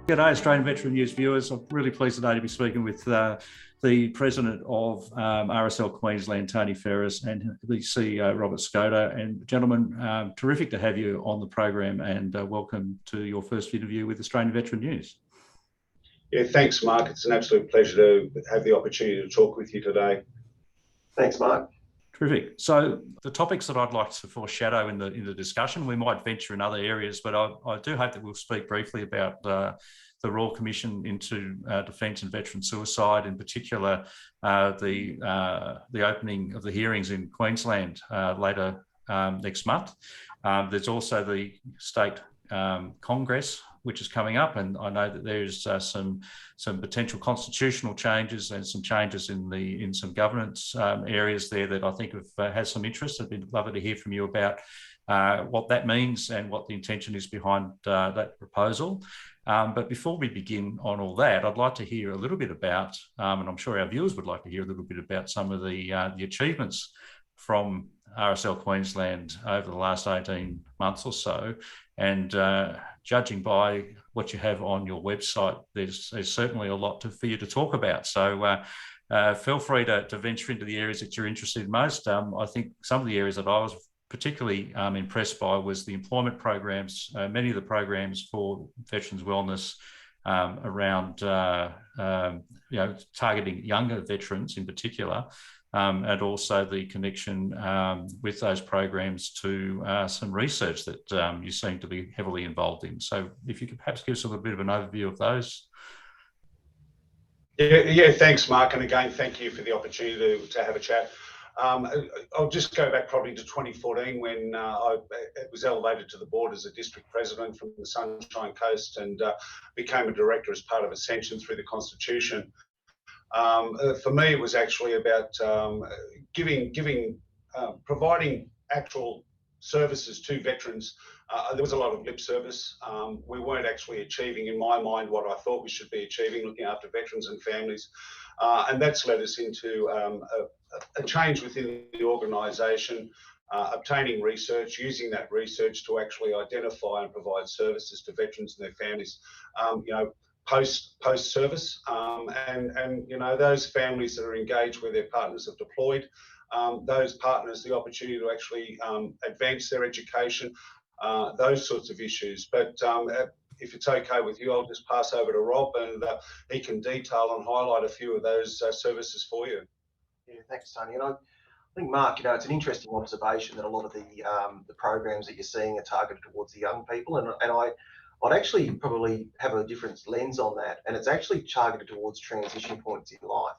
G'day, Australian Veteran News viewers. I'm really pleased today to be speaking with the President of RSL Queensland, Tony Ferris, and the CEO, Robert Skoda. And gentlemen, terrific to have you on the program, and welcome to your first interview with Australian Veteran News. Yeah, thanks, Mark. It's an absolute pleasure to have the opportunity to talk with you today. Thanks, Mark. Terrific. So the topics that I'd like to foreshadow in the discussion, we might venture in other areas, but I do hope that we'll speak briefly about the Royal Commission into Defence and Veteran Suicide, in particular the opening of the hearings in Queensland later next month. There's also the State Congress, which is coming up, and I know that there's some potential constitutional changes and some changes in some governance areas there that I think has some interest. I'd be lovely to hear from you about what that means and what the intention is behind that proposal. But before we begin on all that, I'd like to hear a little bit about, and I'm sure our viewers would like to hear a little bit about some of the achievements from RSL Queensland over the last 18 months or so. And judging by what you have on your website, there's certainly a lot for you to talk about. So feel free to venture into the areas that you're interested in most. I think some of the areas that I was particularly impressed by was the employment programs, many of the programs for veterans wellness around targeting younger veterans in particular, and also the connection with those programs to some research that you seem to be heavily involved in. So if you could perhaps give us a little bit of an overview of those. Yeah, thanks, Mark. And again, thank you for the opportunity to have a chat. I'll just go back probably to 2014 when I was elevated to the board as a district president from the Sunshine Coast and became a director as part of Ascension through the Constitution. For me, it was actually about providing actual services to veterans. There was a lot of lip service. We weren't actually achieving, in my mind, what I thought we should be achieving, looking after veterans and families. And that's led us into a change within the organisation, obtaining research, using that research to actually identify and provide services to veterans and their families. Post service, and those families that are engaged where their partners have deployed, those partners the opportunity to actually advance their education, those sorts of issues. But if it's okay with you, I'll just pass over to Rob, and he can detail and highlight a few of those services for you. Yeah, thanks, Tony. And I think, Mark, it's an interesting observation that a lot of the programs that you're seeing are targeted towards the young people, and I'd actually probably have a different lens on that, and it's actually targeted towards transition points in life.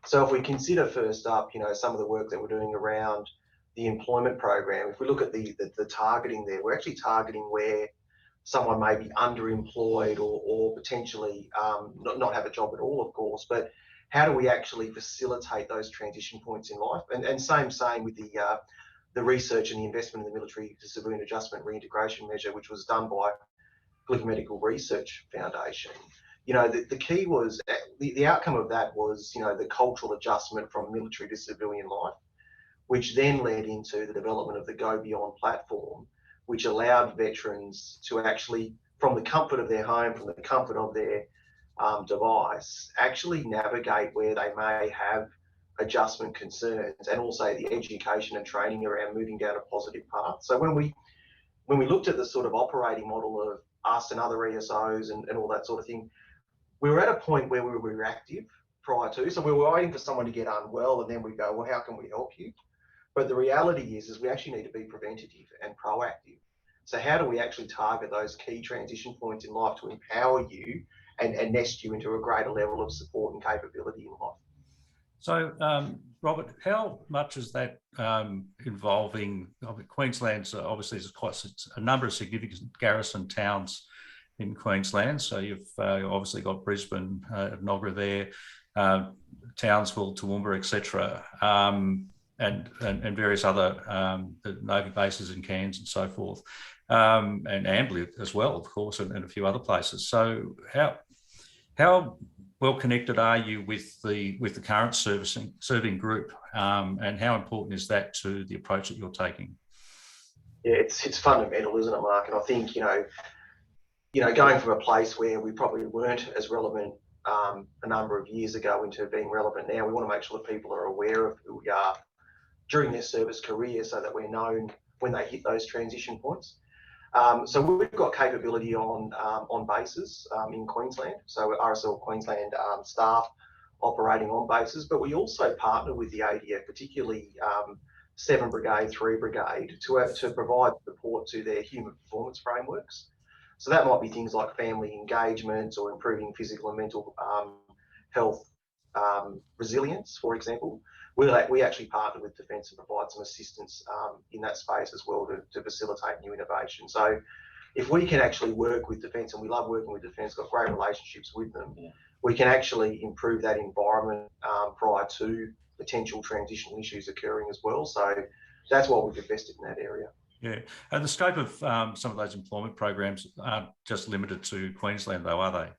So if we consider first up, some of the work that we're doing around the employment program, if we look at the targeting there, we're actually targeting where someone may be underemployed or potentially not have a job at all, of course, but how do we actually facilitate those transition points in life? And same with the research and the investment in the Military to Civilian Adjustment Reintegration Measure, which was done by Medical Research Foundation. The key was the outcome of that was the cultural adjustment from military to civilian life, which then led into the development of the Go Beyond platform, which allowed veterans to actually, from the comfort of their home, from the comfort of their device, actually navigate where they may have adjustment concerns, and also the education and training around moving down a positive path. So when we looked at the sort of operating model of us and other ESOs and all that sort of thing, we were at a point where we were reactive prior to. So we were waiting for someone to get unwell, and then we go, well, how can we help you? But the reality is we actually need to be preventative and proactive. So how do we actually target those key transition points in life to empower you and nest you into a greater level of support and capability in life? So, Robert, how much is that involving Queensland's obviously there's quite a number of significant garrison towns in Queensland. So you've obviously got Brisbane, Nogra there, Townsville, Toowoomba, etc., and various other Navy bases in Cairns and so forth, and Amberley as well, of course, and a few other places. So how well connected are you with the current serving group, and how important is that to the approach that you're taking? Yeah, it's fundamental, isn't it, Mark? And I think going from a place where we probably weren't as relevant a number of years ago into being relevant now, we want to make sure that people are aware of who we are during their service career so that we're known when they hit those transition points. So we've got capability on bases in Queensland. So RSL Queensland staff operating on bases, but we also partner with the ADF, particularly 7 Brigade, 3 Brigade, to provide support to their human performance frameworks. So that might be things like family engagement or improving physical and mental health resilience, for example. We actually partner with Defence and provide some assistance in that space as well to facilitate new innovation. So if we can actually work with Defence, and we love working with Defence, got great relationships with them, we can actually improve that environment prior to potential transitional issues occurring as well. So that's why we've invested in that area. Yeah, and the scope of some of those employment programs aren't just limited to Queensland though, are they?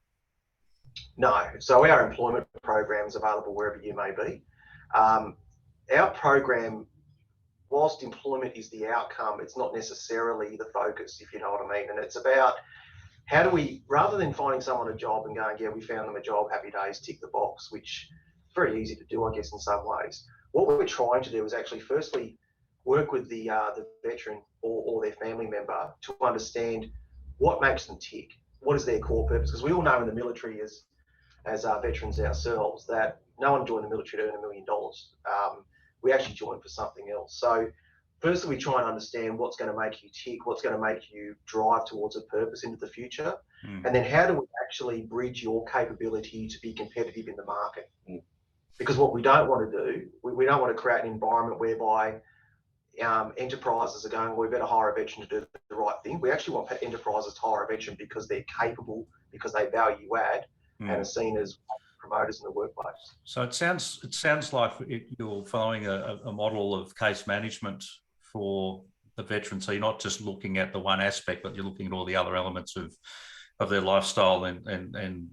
No, so our employment program is available wherever you may be. Our program, whilst employment is the outcome, it's not necessarily the focus, if you know what I mean. And it's about how do we, rather than finding someone a job and going, yeah, we found them a job, happy days, tick the box, which is very easy to do, I guess, in some ways. What we're trying to do is actually firstly work with the veteran or their family member to understand what makes them tick, what is their core purpose, because we all know in the military as veterans ourselves that no one joined the military to earn $1 million. We actually joined for something else. So firstly, we try and understand what's going to make you tick, what's going to make you drive towards a purpose into the future, and then how do we actually bridge your capability to be competitive in the market? Because what we don't want to do, we don't want to create an environment whereby enterprises are going, well, we better hire a veteran to do the right thing. We actually want enterprises to hire a veteran because they're capable, because they value add, and are seen as promoters in the workplace. So it sounds like you're following a model of case management for the veteran. So you're not just looking at the one aspect, but you're looking at all the other elements of their lifestyle and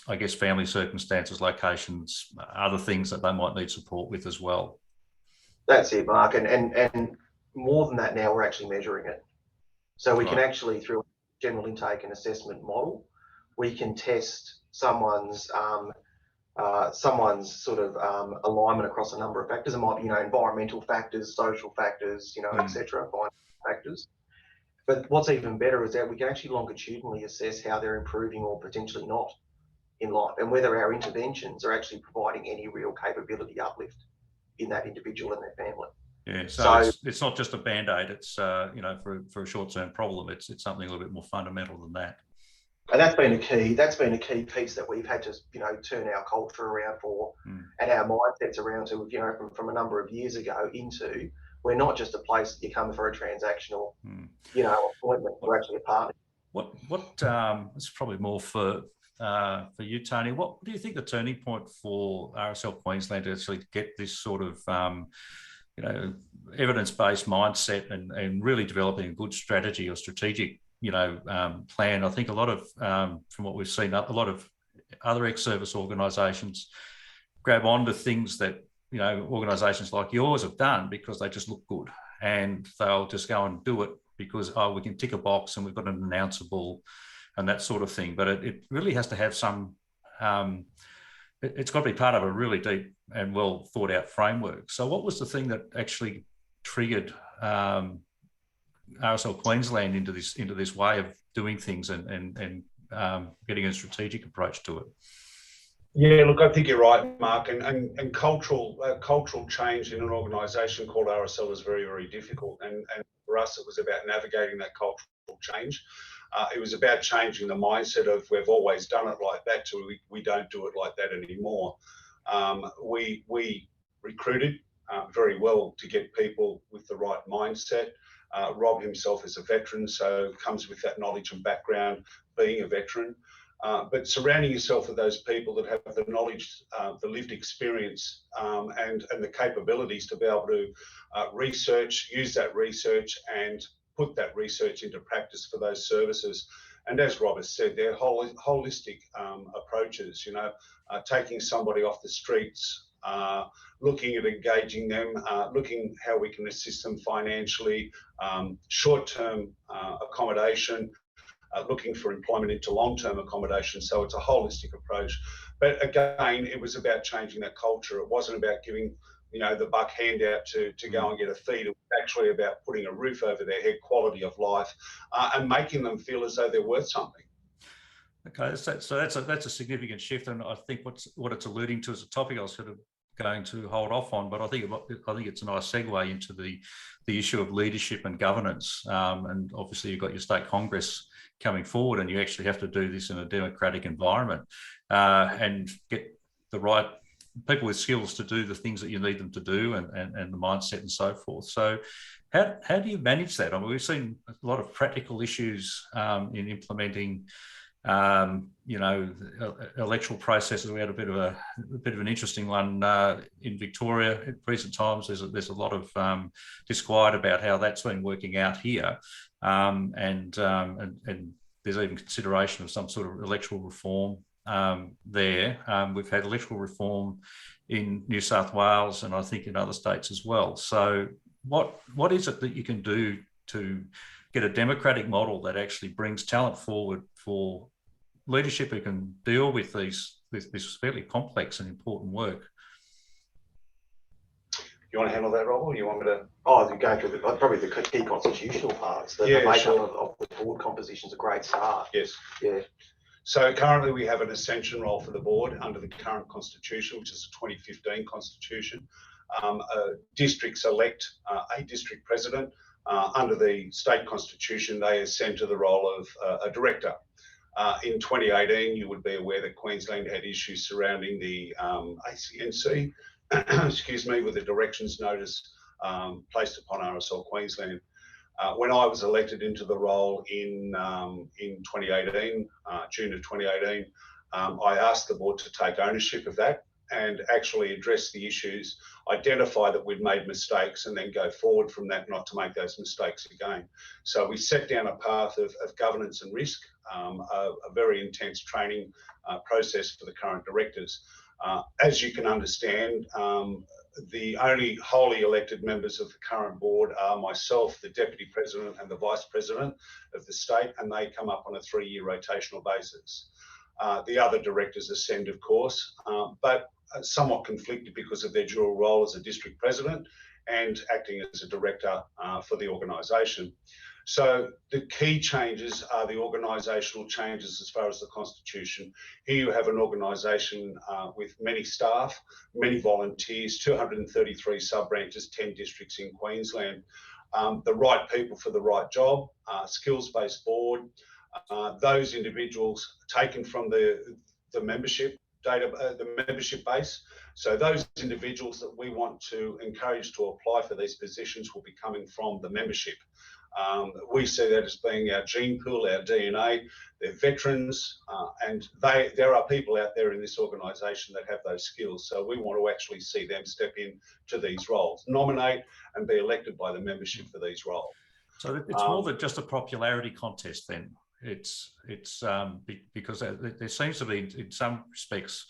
I guess family circumstances, locations, other things that they might need support with as well. That's it, Mark. And more than that now, we're actually measuring it. So we can actually, through a general intake and assessment model, we can test someone's sort of alignment across a number of factors. It might be, environmental factors, social factors, etc., factors. But what's even better is that we can actually longitudinally assess how they're improving or potentially not in life, and whether our interventions are actually providing any real capability uplift in that individual and their family. Yeah, so it's not just a band-aid. It's for a short-term problem. It's something a little bit more fundamental than that. And that's been a key piece that we've had to turn our culture around for, and our mindsets around to from a number of years ago into, we're not just a place that you come for a transactional appointment. We're actually a partner. What it's probably more for you, Tony. What do you think the turning point for RSL Queensland to actually get this sort of evidence-based mindset and really developing a good strategy or strategic plan? I think a lot of from what we've seen, a lot of other ex-service organisations grab onto things that organisations like yours have done because they just look good, and they'll just go and do it because we can tick a box and we've got an announceable and that sort of thing. But it really has to have some. It's got to be part of a really deep and well thought out framework. So what was the thing that actually triggered RSL Queensland into this way of doing things and getting a strategic approach to it? Yeah, look, I think you're right, Mark. And cultural change in an organisation called RSL is very, very difficult. And for us, it was about navigating that cultural change. It was about changing the mindset of we've always done it like that to we don't do it like that anymore. We recruited very well to get people with the right mindset. Rob himself is a veteran, so comes with that knowledge and background being a veteran. But surrounding yourself with those people that have the knowledge, the lived experience, and the capabilities to be able to use that research and put that research into practice for those services. And as Rob has said, they're holistic approaches, taking somebody off the streets, looking at engaging them, looking how we can assist them financially, short-term accommodation, looking for employment into long-term accommodation. So it's a holistic approach. But again, it was about changing that culture. It wasn't about giving, the buck handout to go and get a feed. It was actually about putting a roof over their head, quality of life, and making them feel as though they're worth something. Okay, so that's a significant shift, and I think what it's alluding to is a topic I was sort of going to hold off on, but I think it's a nice segue into the issue of leadership and governance. And obviously, you've got your state congress coming forward, and you actually have to do this in a democratic environment and get the right people with skills to do the things that you need them to do, and the mindset and so forth. So how do you manage that? I mean, we've seen a lot of practical issues in implementing electoral processes. We had a bit of an interesting one in Victoria in recent times. There's a lot of disquiet about how that's been working out here, and there's even consideration of some sort of electoral reform there. We've had electoral reform in New South Wales, and I think in other states as well. So what is it that you can do to get a democratic model that actually brings talent forward for leadership who can deal with this fairly complex and important work? You want to handle that, Rob, or you want me to? Oh, you're going through probably the key constitutional parts. The makeup of the board composition is a great start. Yes. Yeah. So currently we have an ascension role for the board under the current constitution, which is the 2015 constitution. Districts elect a district president. Under the state constitution, they ascend to the role of a director. In 2018, you would be aware that Queensland had issues surrounding the ACNC, excuse me, with a directions notice placed upon RSL Queensland. When I was elected into the role in 2018, June of 2018, I asked the board to take ownership of that and actually address the issues, identify that we'd made mistakes, and then go forward from that, not to make those mistakes again. So we set down a path of governance and risk, a very intense training process for the current directors. As you can understand, the only wholly elected members of the current board are myself, the Deputy President and the Vice President of the state, and they come up on a 3-year rotational basis. The other directors ascend, of course, but somewhat conflicted because of their dual role as a district president and acting as a director for the organisation. So the key changes are the organisational changes as far as the constitution. Here you have an organisation with many staff, many volunteers, 233 sub-branches, 10 districts in Queensland. The right people for the right job, skills-based board, those individuals taken from the membership data, the membership base. So those individuals that we want to encourage to apply for these positions will be coming from the membership. We see that as being our gene pool, our DNA. They're veterans, and there are people out there in this organisation that have those skills. So we want to actually see them step in to these roles, nominate and be elected by the membership for these roles. So it's more than just a popularity contest then. It's because there seems to be, in some respects,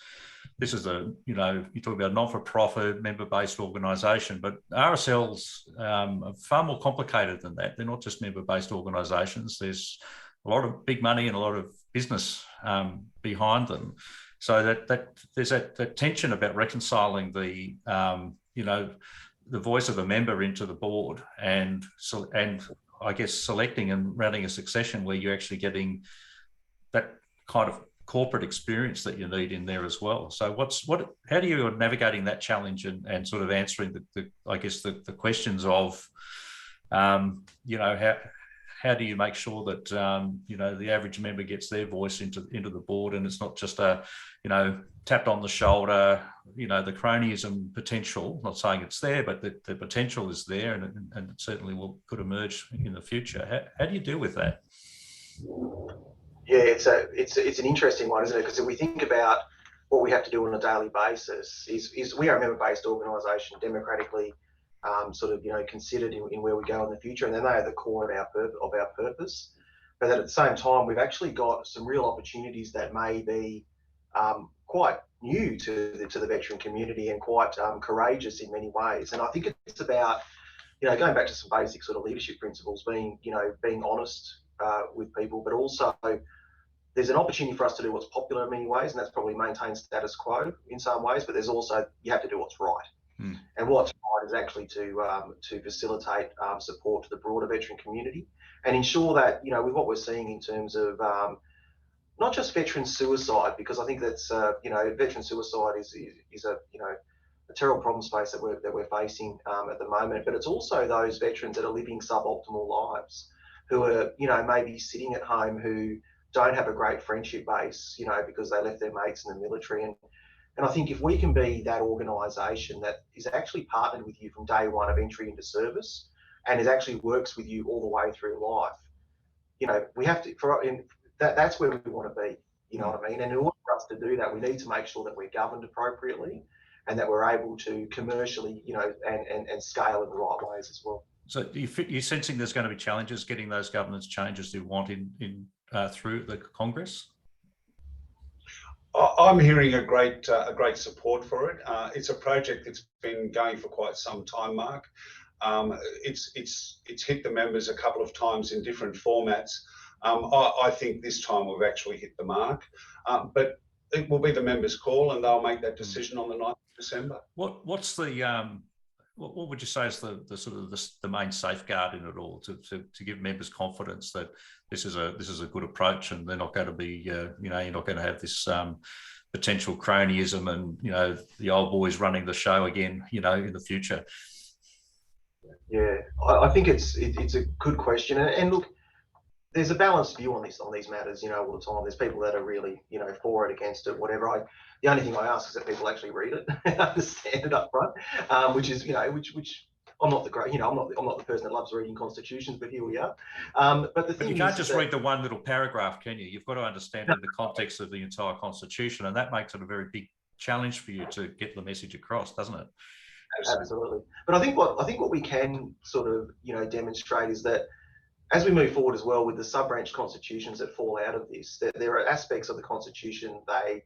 this is you talk about a non-for-profit member-based organisation, but RSLs are far more complicated than that. They're not just member-based organisations. There's a lot of big money and a lot of business behind them. So that there's that tension about reconciling the voice of a member into the board and I guess selecting and running a succession where you're actually getting that kind of corporate experience that you need in there as well. So how do you navigating that challenge and sort of answering the questions of, how do you make sure that, the average member gets their voice into the board, and it's not just a, tapped on the shoulder, the cronyism potential, not saying it's there, but the potential is there, and it certainly could emerge in the future. How do you deal with that? Yeah, it's an interesting one, isn't it? Because if we think about what we have to do on a daily basis, is we are a member-based organisation, democratically considered in where we go in the future, and then they are the core of our purpose. But at the same time, we've actually got some real opportunities that may be quite new to the veteran community and quite courageous in many ways. And I think it's about, going back to some basic sort of leadership principles, being honest, with people, but also there's an opportunity for us to do what's popular in many ways, and that's probably maintain status quo in some ways. But there's also, you have to do what's right, and what's right is actually to facilitate support to the broader veteran community and ensure that, you know, with what we're seeing in terms of not just veteran suicide, because I think that's you know, veteran suicide is a, you know, a terrible problem space that we're facing at the moment, but it's also those veterans that are living suboptimal lives, who are, you know, maybe sitting at home, who don't have a great friendship base, you know, because they left their mates in the military. And I think if we can be that organisation that is actually partnered with you from day one of entry into service, and is actually works with you all the way through life, you know, we have to, that's where we want to be, you know what I mean? And in order for us to do that, we need to make sure that we're governed appropriately and that we're able to commercially, you know, and scale in the right ways as well. So you're sensing there's going to be challenges getting those governance changes you want through the Congress? I'm hearing a great support for it. It's a project that's been going for quite some time, Mark. It's hit the members a couple of times in different formats. I think this time we've actually hit the mark, but it will be the members' call, and they'll make that decision on the 9th of December. What's the what would you say is the sort of the main safeguard in it all to give members confidence that this is a good approach, and they're not going to be you know, you're not going to have this potential cronyism and, you know, the old boys running the show again, you know, in the future? Yeah, I think it's a good question, and look, there's a balanced view on these matters, you know, all the time. There's people that are really, you know, for it, against it, whatever. The only thing I ask is that people actually read it and understand it up front, which is, you know, which I'm not the great, you know, I'm not the person that loves reading constitutions, but here we are. But the thing you can't just read the one little paragraph, can you? You've got to understand it in the context of the entire constitution, and that makes it a very big challenge for you to get the message across, doesn't it? Absolutely. But I think what we can sort of, you know, demonstrate is that as we move forward as well with the sub-branch constitutions that fall out of this, there are aspects of the constitution they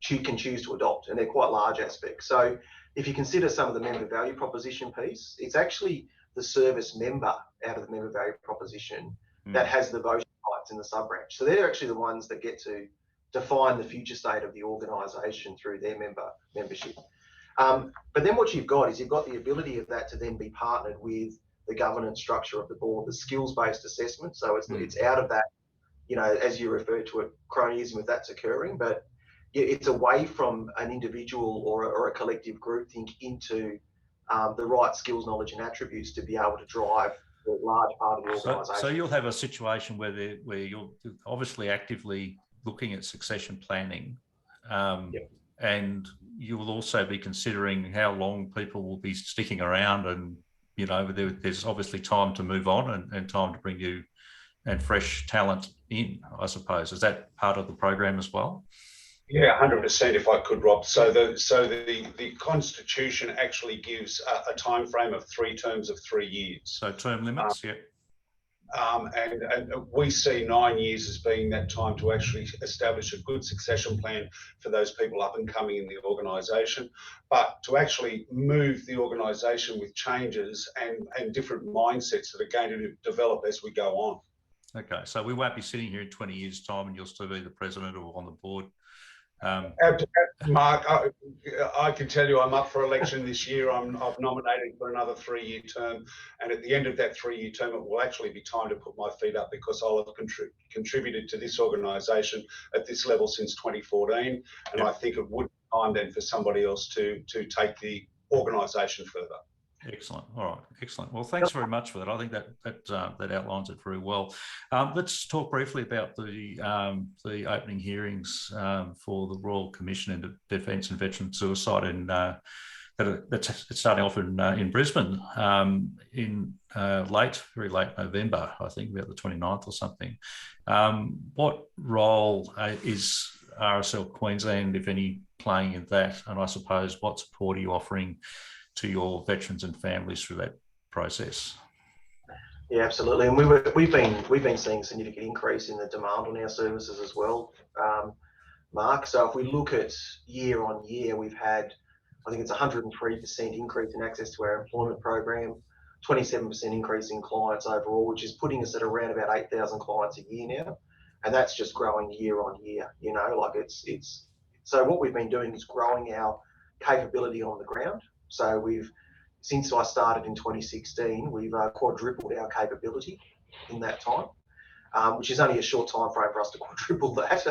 can choose to adopt, and they're quite large aspects. So if you consider some of the member value proposition piece, it's actually the service member out of the member value proposition that has the voting rights in the sub-branch. So they're actually the ones that get to define the future state of the organisation through their membership. But then what you've got is you've got the ability of that to then be partnered with the governance structure of the board, the skills-based assessment. So it's out of that, you know, as you refer to it, cronyism, if that's occurring, but it's away from an individual or a collective groupthink into the right skills, knowledge and attributes to be able to drive a large part of the organisation. So you'll have a situation where you're obviously actively looking at succession planning, and you will also be considering how long people will be sticking around, and, you know, there's obviously time to move on and time to bring you and fresh talent in, I suppose. Is that part of the program as well? Yeah, 100%, if I could, Rob. So the Constitution actually gives a time frame of 3 terms of 3 years. So term limits, yeah. And we see 9 years as being that time to actually establish a good succession plan for those people up and coming in the organisation, but to actually move the organisation with changes and different mindsets that are going to develop as we go on. Okay, so we won't be sitting here in 20 years' time and you'll still be the president or on the board. Mark, I can tell you I'm up for election this year. I've nominated for another 3-year term, and at the end of that 3-year term, it will actually be time to put my feet up, because I'll have contributed to this organisation at this level since 2014, and I think it would be time then for somebody else to take the organisation further. Excellent. All right. Excellent. Well, thanks very much for that. I think that outlines it very well. Let's talk briefly about the opening hearings for the Royal Commission into Defence and Veteran Suicide, and that's starting off in Brisbane in very late November, I think about the 29th or something. What role is RSL Queensland, if any, playing in that? And I suppose what support are you offering to your veterans and families through that process? Yeah, absolutely. And we've been seeing a significant increase in the demand on our services as well, Mark. So if we look at year on year, we've had, I think it's 103% increase in access to our employment program. 27% increase in clients overall, which is putting us at around about 8,000 clients a year now. And that's just growing year on year, you know, like so what we've been doing is growing our capability on the ground. So since I started in 2016, we've quadrupled our capability in that time, which is only a short time frame for us to quadruple that.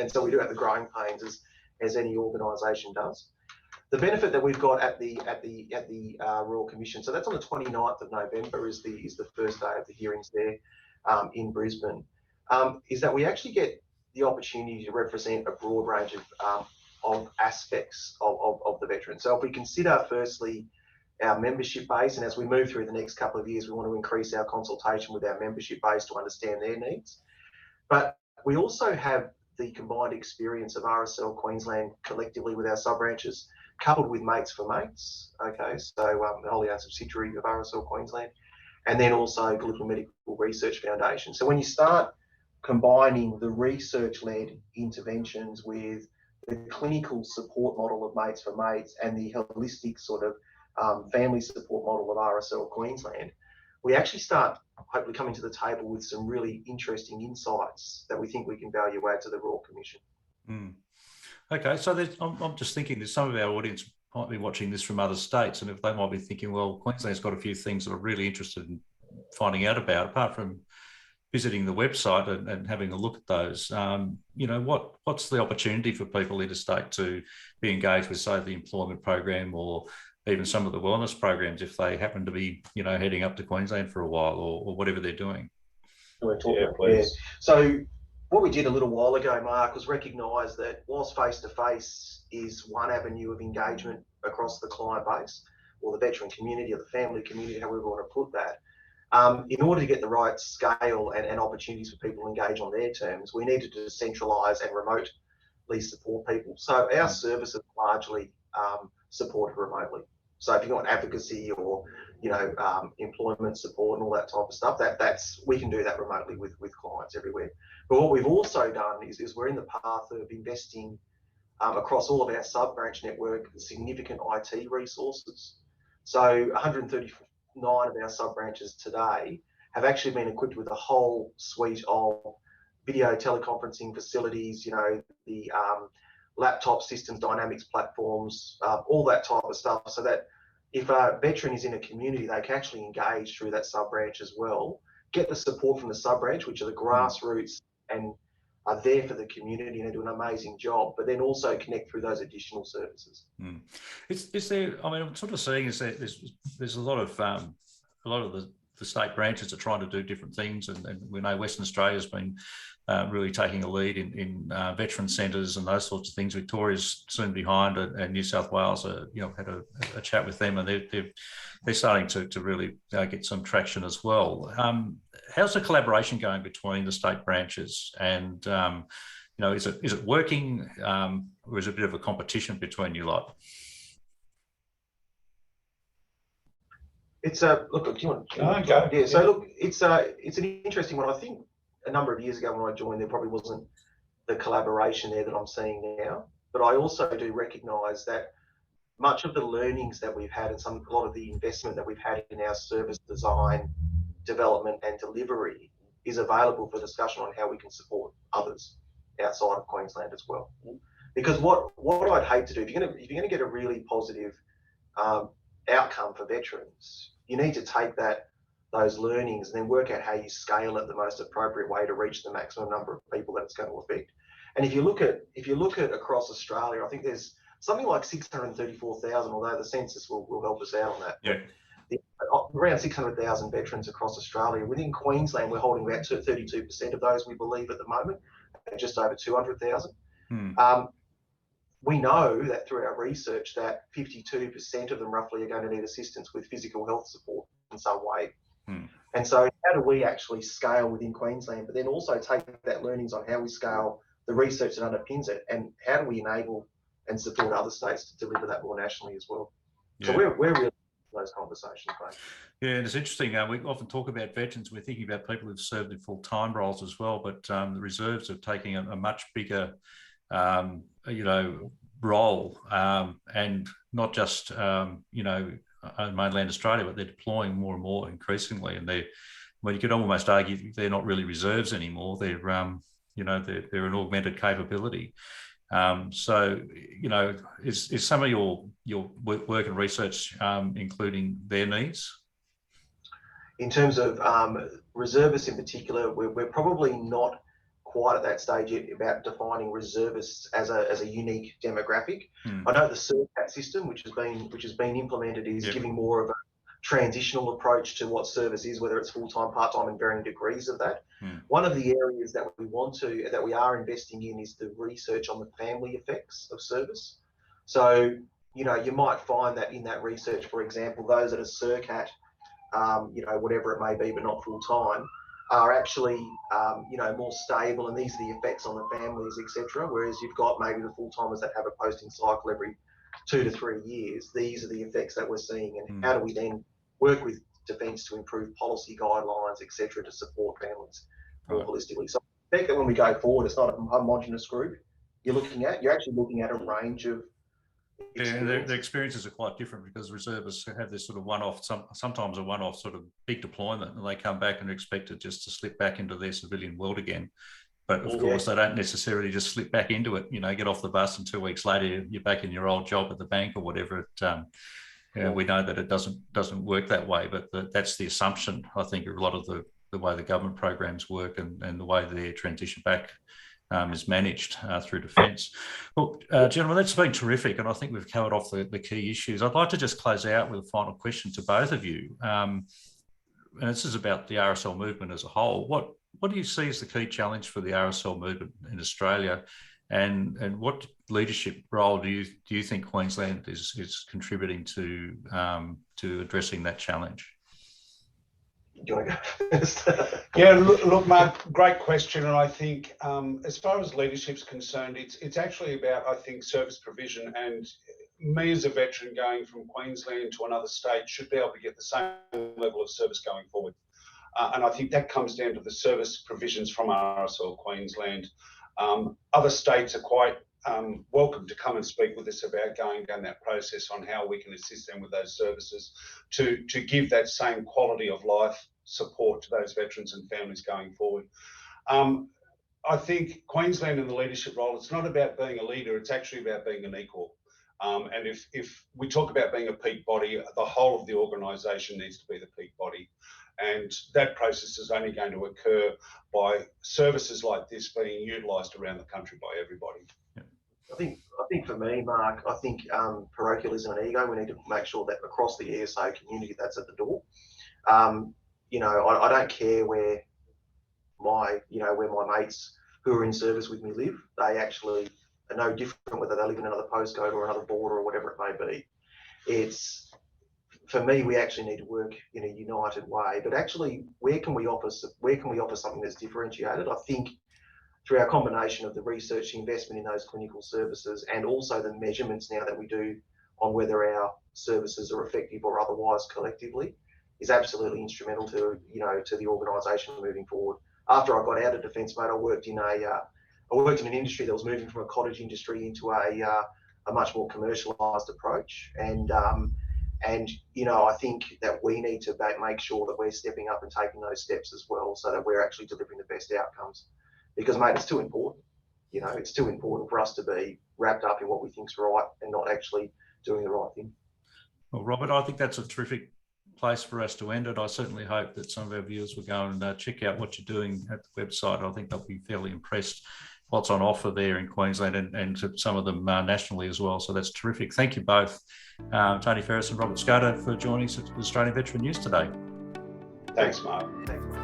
And so we do have the growing pains as any organisation does. The benefit that we've got at the Royal Commission, so that's on the 29th of November is the first day of the hearings there in Brisbane, is that we actually get the opportunity to represent a broad range of aspects of the veteran. So if we consider firstly our membership base, and as we move through the next couple of years, we want to increase our consultation with our membership base to understand their needs. But we also have the combined experience of RSL Queensland collectively with our sub-branches, coupled with Mates for Mates, okay, so the wholly owned subsidiary of RSL Queensland, and then also Gallipoli Medical Research Foundation. So when you start combining the research-led interventions with the clinical support model of Mates for Mates and the holistic sort of family support model of RSL Queensland, we actually start hopefully coming to the table with some really interesting insights that we think we can value add to the Royal Commission. Mm. Okay, so I'm just thinking that some of our audience might be watching this from other states, and if they might be thinking, well, Queensland's got a few things that I'm really interested in finding out about, apart from visiting the website and having a look at those, you know, what's the opportunity for people interstate to be engaged with, say, the employment program or even some of the wellness programs if they happen to be, you know, heading up to Queensland for a while or whatever they're doing? Yeah. So what we did a little while ago, Mark, was recognise that whilst face-to-face is one avenue of engagement across the client base or the veteran community or the family community, however we want to put that, in order to get the right scale and opportunities for people to engage on their terms, we needed to decentralise and remotely support people. So our services are largely supported remotely. So if you want advocacy or, you know, employment support and all that type of stuff, we can do that remotely with clients everywhere. But what we've also done is we're in the path of investing across all of our sub-branch network significant IT resources. So 139 of our sub-branches today have actually been equipped with a whole suite of video teleconferencing facilities, you know, the laptop systems, dynamics platforms, all that type of stuff, so that if a veteran is in a community, they can actually engage through that sub-branch as well, get the support from the sub-branch, which are the grassroots and are there for the community and they do an amazing job, but then also connect through those additional services. Mm. Is there, I mean, I'm sort of seeing is that there's a lot of the state branches are trying to do different things, and we know Western Australia's been really taking a lead in veteran centres and those sorts of things. Victoria's soon behind, and New South Wales, you know, had a chat with them, and they're starting to really get some traction as well. How's the collaboration going between the state branches, and you know, is it working, or is it a bit of a competition between you lot? It's look. Do you want? Okay. Yeah. So look, it's an interesting one. I think a number of years ago when I joined, there probably wasn't the collaboration there that I'm seeing now. But I also do recognise that much of the learnings that we've had and a lot of the investment that we've had in our service design, development and delivery is available for discussion on how we can support others outside of Queensland as well. Because what I'd hate to do, if you're going to get a really positive outcome for veterans, you need to take those learnings and then work out how you scale it the most appropriate way to reach the maximum number of people that it's going to affect. And if you look at across Australia, I think there's something like 634,000, although the census will help us out on that. Yeah. Around 600,000 veterans across Australia. Within Queensland, we're holding about 32% of those, we believe, at the moment, just over 200,000. We know that through our research that 52% of them roughly are going to need assistance with physical health support in some way. And so how do we actually scale within Queensland, but then also take that learnings on how we scale the research that underpins it, and how do we enable and support other states to deliver that more nationally as well? Yeah. So we're really in those conversations, mate. Yeah, and it's interesting. We often talk about veterans. We're thinking about people who've served in full-time roles as well, but the reserves are taking a much bigger you know, role, and not just you know, mainland Australia, but they're deploying more and more increasingly. And you could almost argue they're not really reserves anymore. They're they're an augmented capability. So, is some of your work and research including their needs? In terms of reservists in particular, we're probably not quite at that stage yet about defining reservists as a unique demographic. I know the CERCAT system, which has been implemented, is giving more of a transitional approach to what service is, whether it's full-time, part-time, and varying degrees of that. One of the areas that we are investing in is the research on the family effects of service. So, you might find that in that research, for example, those that are CERCAT, whatever it may be, but not full-time, are actually, more stable, and these are the effects on the families, etc. Whereas you've got maybe the full-timers that have a posting cycle every 2 to 3 years. These are the effects that we're seeing, and how do we then work with Defence to improve policy guidelines, etc., to support families more holistically. So I think that when we go forward, it's not a homogenous group you're actually looking at a range of experiences. The experiences are quite different, because reservists have this sort of one-off, sometimes a one-off sort of big deployment, and they come back and are expected just to slip back into their civilian world again. But of course, they don't necessarily just slip back into it. Get off the bus and 2 weeks later you're back in your old job at the bank or whatever. We know that it doesn't work that way, but that's the assumption, I think, of a lot of the way the government programs work and the way their transition back is managed through Defence. Look, gentlemen, that's been terrific, and I think we've covered off the key issues. I'd like to just close out with a final question to both of you, and this is about the RSL movement as a whole. What do you see as the key challenge for the RSL movement in Australia, and what leadership role do you think Queensland is contributing to addressing that challenge? Do you want to go first? Yeah, look, Mark, great question. And I think as far as leadership's concerned, it's actually about, I think, service provision. And me as a veteran going from Queensland to another state should be able to get the same level of service going forward. And I think that comes down to the service provisions from RSL Queensland. Other states are quite welcome to come and speak with us about going down that process on how we can assist them with those services to give that same quality of life support to those veterans and families going forward. I think Queensland in the leadership role, it's not about being a leader, it's actually about being an equal. And if we talk about being a peak body, the whole of the organisation needs to be the peak body. And that process is only going to occur by services like this being utilised around the country by everybody. I think for me, Mark, I think parochialism and ego, we need to make sure that across the ESO community, that's at the door. I don't care where my mates who are in service with me live. They actually are no different whether they live in another postcode or another border or whatever it may be. For me, we actually need to work in a united way. But actually, where can we offer something that's differentiated? I think through our combination of the research, investment in those clinical services, and also the measurements now that we do on whether our services are effective or otherwise collectively, is absolutely instrumental to the organisation moving forward. After I got out of Defence, mate, I worked in an industry that was moving from a cottage industry into a much more commercialised approach, and I think that we need to make sure that we're stepping up and taking those steps as well, so that we're actually delivering the best outcomes. Because, mate, it's too important. It's too important for us to be wrapped up in what we think's right and not actually doing the right thing. Well, Robert, I think that's a terrific place for us to end it. I certainly hope that some of our viewers will go and check out what you're doing at the website. I think they'll be fairly impressed what's on offer there in Queensland and to some of them nationally as well. So that's terrific. Thank you both, Tony Ferris and Robert Skoda, for joining us at the Australian Veteran News today. Thanks, Mark. Thanks, Mark.